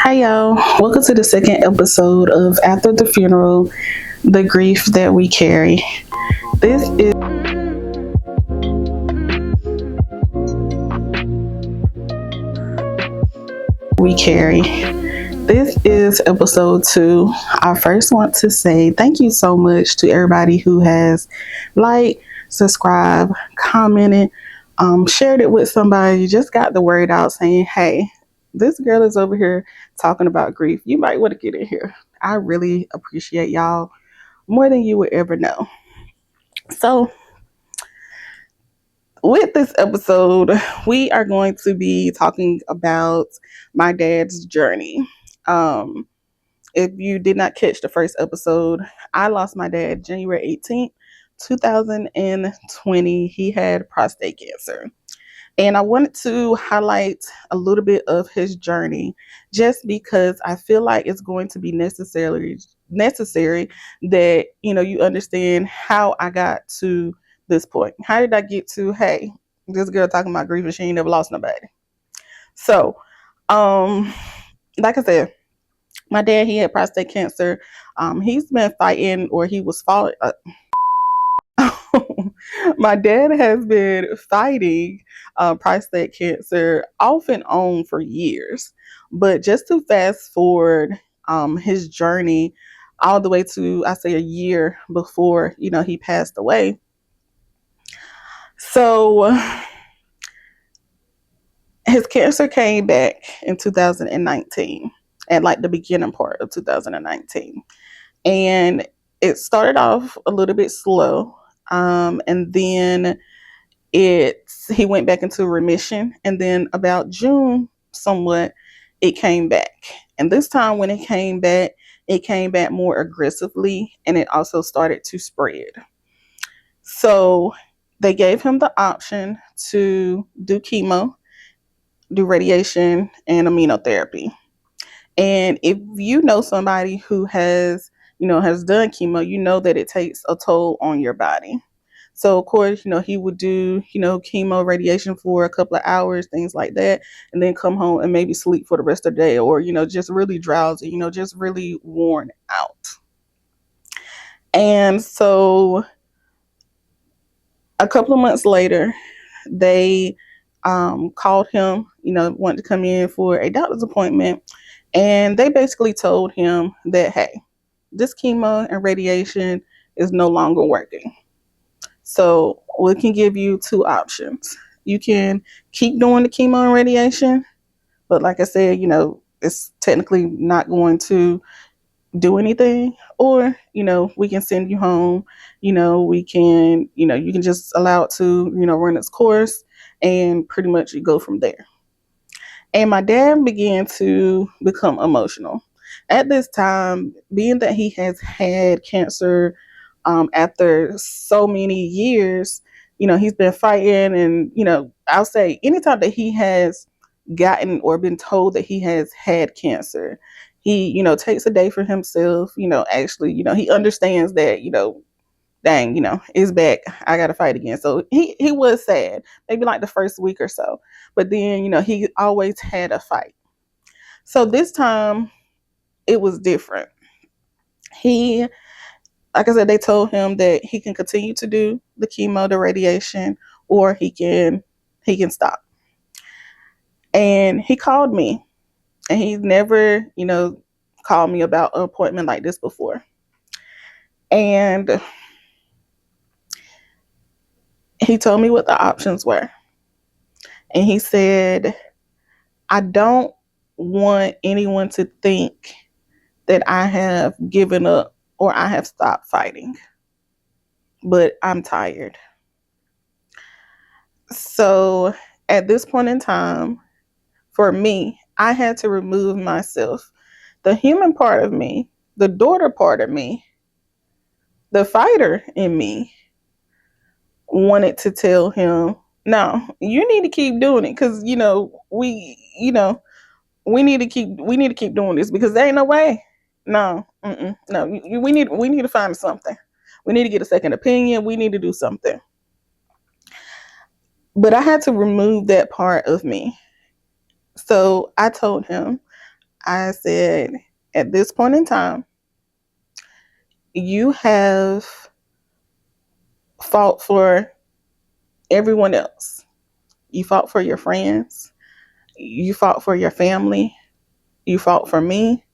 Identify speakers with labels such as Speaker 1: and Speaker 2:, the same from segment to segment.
Speaker 1: Hi, y'all. Welcome to the second episode of After the Funeral, the grief that we carry. This is we carry. This is episode 2. I first want to say thank you so much to everybody who has liked, subscribed, commented, shared it with somebody, just got the word out saying, hey, this girl is over here talking about grief. You might want to get in here. I really appreciate y'all more than you would ever know. So, with this episode, we are going to be talking about my dad's journey. Um, if you did not catch the first episode, I lost my dad January 18th, 2020. He had prostate cancer. And I wanted to highlight a little bit of his journey just because I feel like it's going to be necessary that you understand how I got to this point. How did I get to, hey, this girl talking about grief and she ain't never lost nobody. So, like I said, my dad, he had prostate cancer. He's been fighting, or he was fought. My dad has been fighting prostate cancer off and on for years. But just to fast forward his journey all the way to, I say, a year before, he passed away. So his cancer came back in 2019, at like the beginning part of 2019. And it started off a little bit slow. And then he went back into remission, and then about June somewhat it came back. And this time when it came back more aggressively, and it also started to spread. So they gave him the option to do chemo, do radiation, and immunotherapy. And if you know somebody who has done chemo, you know that it takes a toll on your body. So of course, he would do, chemo radiation for a couple of hours, things like that, and then come home and maybe sleep for the rest of the day, or, just really drowsy, just really worn out. And so a couple of months later, they called him, wanted to come in for a doctor's appointment. And they basically told him that, hey, this chemo and radiation is no longer working. So we can give you two options. You can keep doing the chemo and radiation, but like I said, it's technically not going to do anything. Or, we can send you home. We can, you can just allow it to, run its course and pretty much you go from there. And my dad began to become emotional. At this time, being that he has had cancer after so many years, he's been fighting. And, I'll say anytime that he has gotten or been told that he has had cancer, he, takes a day for himself, actually, he understands that, dang, it's back. I got to fight again. So he was sad, maybe like the first week or so. But then, he always had a fight. So this time it was different. He, like I said, they told him that he can continue to do the chemo, the radiation, or he can stop. And he called me, and he's never, called me about an appointment like this before. And he told me what the options were. And he said, I don't want anyone to think that I have given up or I have stopped fighting, but I'm tired. So at this point in time, for me, I had to remove myself. The human part of me, the daughter part of me, the fighter in me wanted to tell him, no, you need to keep doing it, because we need to keep doing this, because there ain't no way. No, no, we need to find something. We need to get a second opinion. We need to do something. But I had to remove that part of me. So I told him, I said, at this point in time, you have fought for everyone else. You fought for your friends. You fought for your family. You fought for me.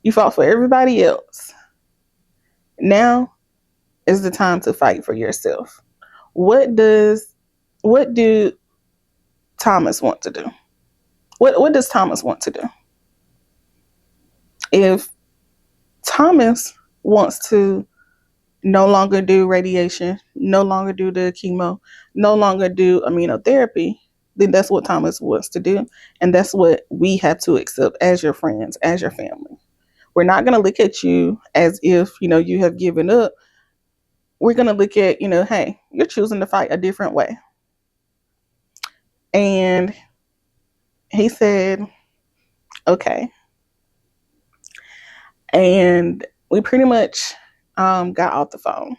Speaker 1: You fought for everybody else. Now is the time to fight for yourself. What does what do Thomas want to do? What does Thomas want to do? If Thomas wants to no longer do radiation, no longer do the chemo, no longer do immunotherapy, then that's what Thomas wants to do. And that's what we have to accept as your friends, as your family. We're not going to look at you as if, you have given up. We're going to look at, hey, you're choosing to fight a different way. And he said, okay. And we pretty much got off the phone.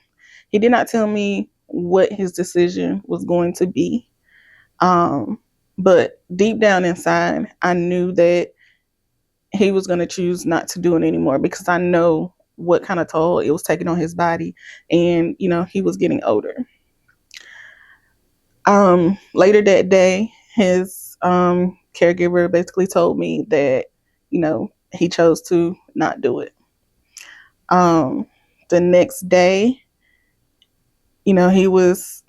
Speaker 1: He did not tell me what his decision was going to be. But deep down inside, I knew that he was going to choose not to do it anymore because I know what kind of toll it was taking on his body. And, he was getting older. Later that day, his caregiver basically told me that, he chose to not do it. The next day, he was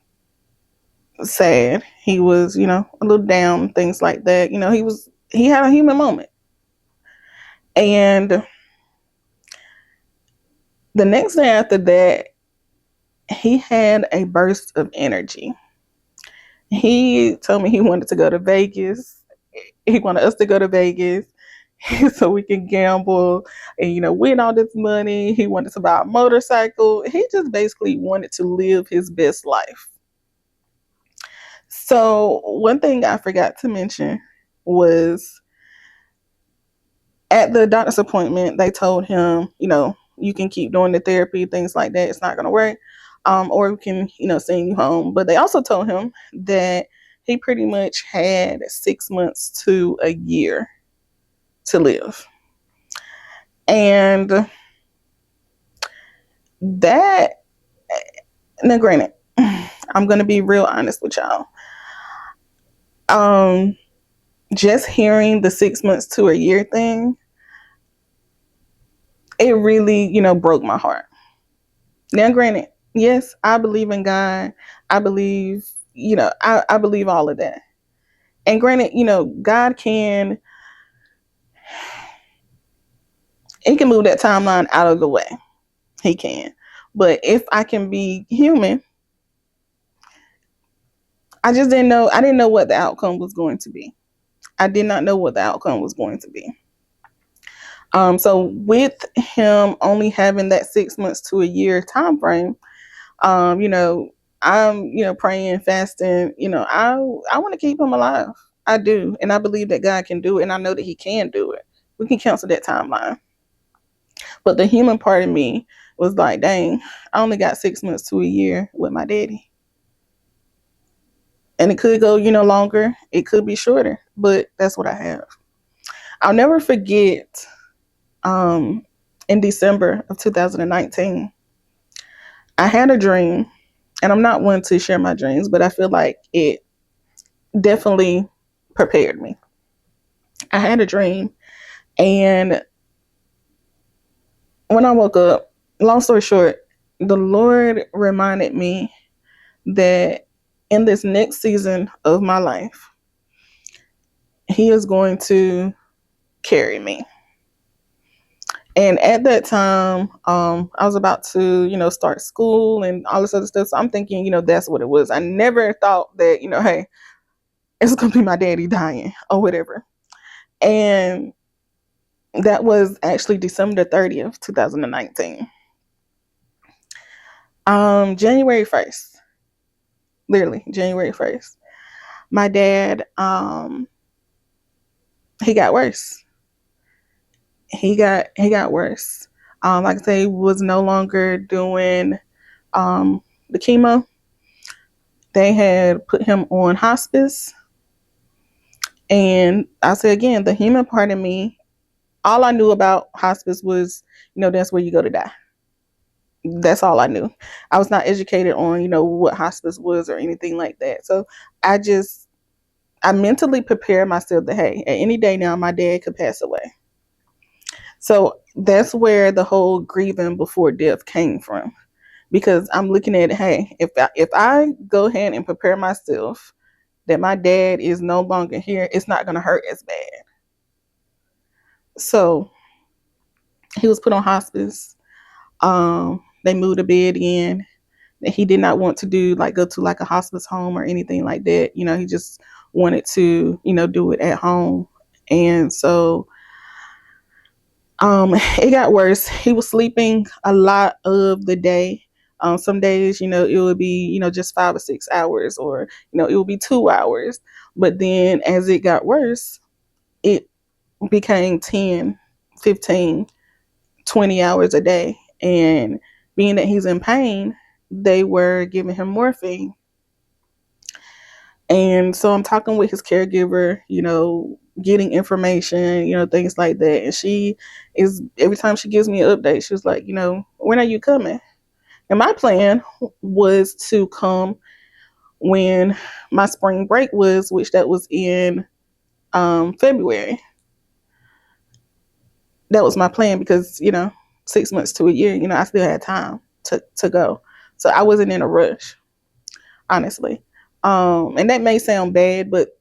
Speaker 1: sad. He was, a little down, things like that. He had a human moment. And the next day after that, he had a burst of energy. He told me he wanted to go to Vegas. He wanted us to go to Vegas so we can gamble and, win all this money. He wanted to buy a motorcycle. He just basically wanted to live his best life. So one thing I forgot to mention was at the doctor's appointment, they told him, you can keep doing the therapy, things like that. It's not going to work. Or we can, send you home. But they also told him that he pretty much had 6 months to a year to live. And that, now granted, I'm going to be real honest with y'all. Just hearing the 6 months to a year thing, it really, broke my heart. Now, granted, yes, I believe in God. I believe, I believe all of that. And granted, God he can move that timeline out of the way. He can. But if I can be human, I just didn't know. I didn't know what the outcome was going to be. I did not know what the outcome was going to be. So with him only having that 6 months to a year time frame, I'm, praying, fasting, I want to keep him alive. I do. And I believe that God can do it. And I know that he can do it. We can cancel that timeline. But the human part of me was like, dang, I only got 6 months to a year with my daddy. And it could go, longer. It could be shorter. But that's what I have. I'll never forget in December of 2019, I had a dream. And I'm not one to share my dreams, but I feel like it definitely prepared me. I had a dream. And when I woke up, long story short, the Lord reminded me that in this next season of my life, he is going to carry me. And at that time, I was about to, start school and all this other stuff. So I'm thinking, that's what it was. I never thought that, hey, it's going to be my daddy dying or whatever. And that was actually December 30th, 2019. January 1st, literally January 1st, my dad, he got worse. He got worse. Like I say, he was no longer doing the chemo. They had put him on hospice. And I say again, the human part of me All I knew about hospice was, that's where you go to die. That's all I knew. I was not educated on, what hospice was or anything like that. So I just, I mentally prepared myself that, hey, at any day now, my dad could pass away. So that's where the whole grieving before death came from. Because I'm looking at, hey, if I go ahead and prepare myself that my dad is no longer here, it's not going to hurt as bad. So he was put on hospice. They moved a bed in. He did not want to do like go to like a hospice home or anything like that. He just wanted to, do it at home. And so it got worse. He was sleeping a lot of the day. Some days, it would be, just 5 or 6 hours, or, it would be 2 hours. But then as it got worse, it became 10, 15, 20 hours a day. And being that he's in pain, they were giving him morphine. And so I'm talking with his caregiver, getting information, things like that. And she is, every time she gives me an update, she was like, when are you coming? And my plan was to come when my spring break was, which that was in February. That was my plan because, 6 months to a year, I still had time to go. So I wasn't in a rush, honestly. And that may sound bad, but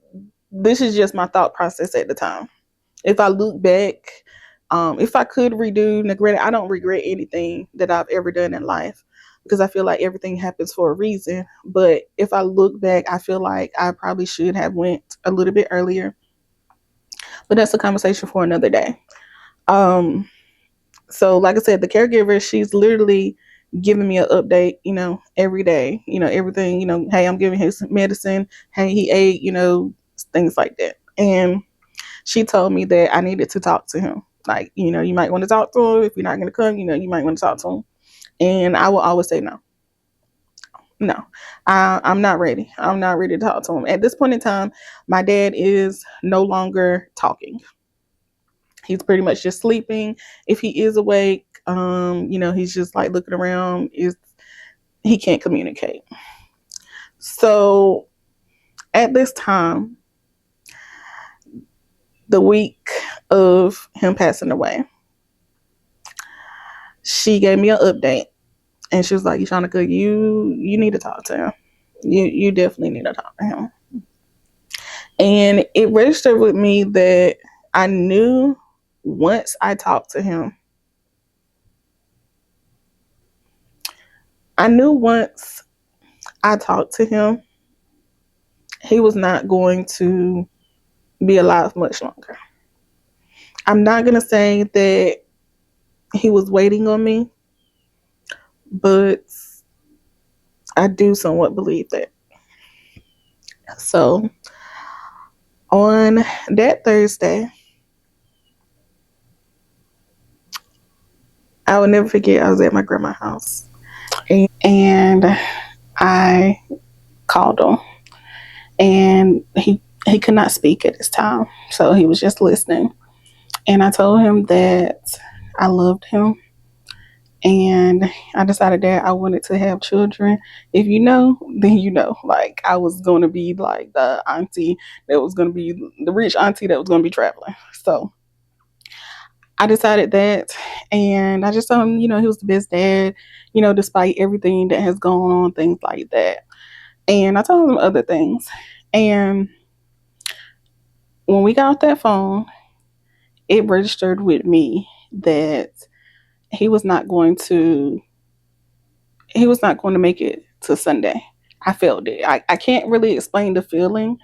Speaker 1: this is just my thought process at the time. If I look back, if I could redo, granted, I don't regret anything that I've ever done in life because I feel like everything happens for a reason. But if I look back, I feel like I probably should have went a little bit earlier. But that's a conversation for another day. Um, so like I said, the caregiver, she's literally giving me an update, every day, everything, hey, I'm giving his medicine. Hey, he ate, things like that. And she told me that I needed to talk to him. Like, you might want to talk to him. If you're not going to come, you might want to talk to him. And I will always say no. No, I'm not ready. I'm not ready to talk to him. At this point in time, my dad is no longer talking. He's pretty much just sleeping. If he is awake, he's just like looking around. He can't communicate. So at this time, the week of him passing away, she gave me an update, and she was like, "Shanika, you need to talk to him. You definitely need to talk to him." And it registered with me that I knew once I talked to him, I knew once I talked to him, he was not going to be alive much longer. I'm not going to say that he was waiting on me, but I do somewhat believe that. So on that Thursday, I will never forget, I was at my grandma's house. And I called him, and he could not speak at this time. So he was just listening. And I told him that I loved him, and I decided that I wanted to have children. If you know, then you know. Like, I was going to be like the auntie that was going to be the rich auntie that was going to be traveling. So I decided that, and I just told him, he was the best dad, despite everything that has gone on, things like that. And I told him other things. And when we got off that phone, it registered with me that he was not going to make it to Sunday. I felt it. I can't really explain the feeling,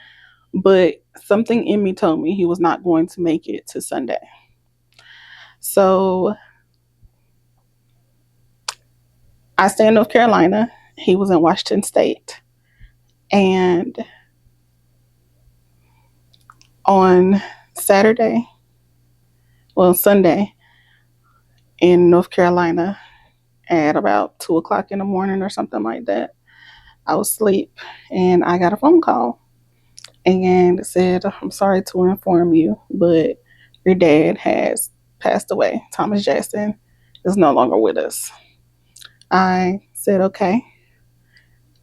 Speaker 1: but something in me told me he was not going to make it to Sunday. So I stay in North Carolina. He was in Washington State. And on Saturday, well, Sunday, in North Carolina at about 2 o'clock in the morning or something like that, I was asleep and I got a phone call, and it said, "I'm sorry to inform you, but your dad has passed away. Thomas Jackson is no longer with us. I said, okay.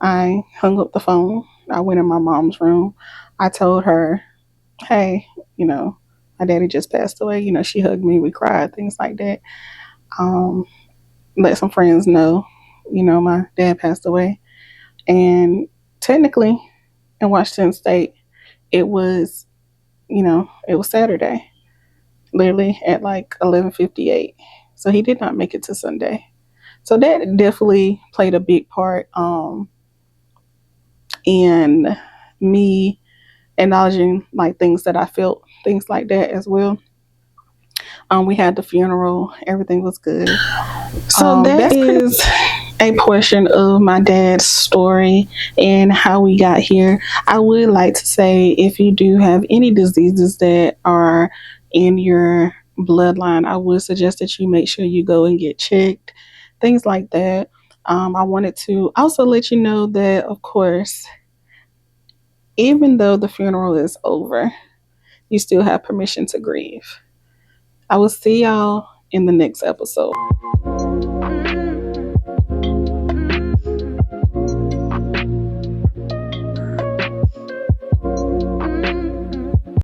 Speaker 1: I hung up the phone. I went in my mom's room. I told her, hey, you know, my daddy just passed away. You know, she hugged me. We cried, things like that. Um, Let some friends know, you know, my dad passed away. And technically, in Washington State, it was, it was Saturday, literally at like 11:58. So he did not make it to Sunday. So that definitely played a big part in me acknowledging like things that I felt, things like that as well. We had the funeral, everything was good. So that is a portion of my dad's story and how we got here. I would like to say if you do have any diseases that are in your bloodline, I would suggest that you make sure you go and get checked, things like that. I wanted to also let you know that, of course, even though the funeral is over, you still have permission to grieve. I will see y'all in the next episode.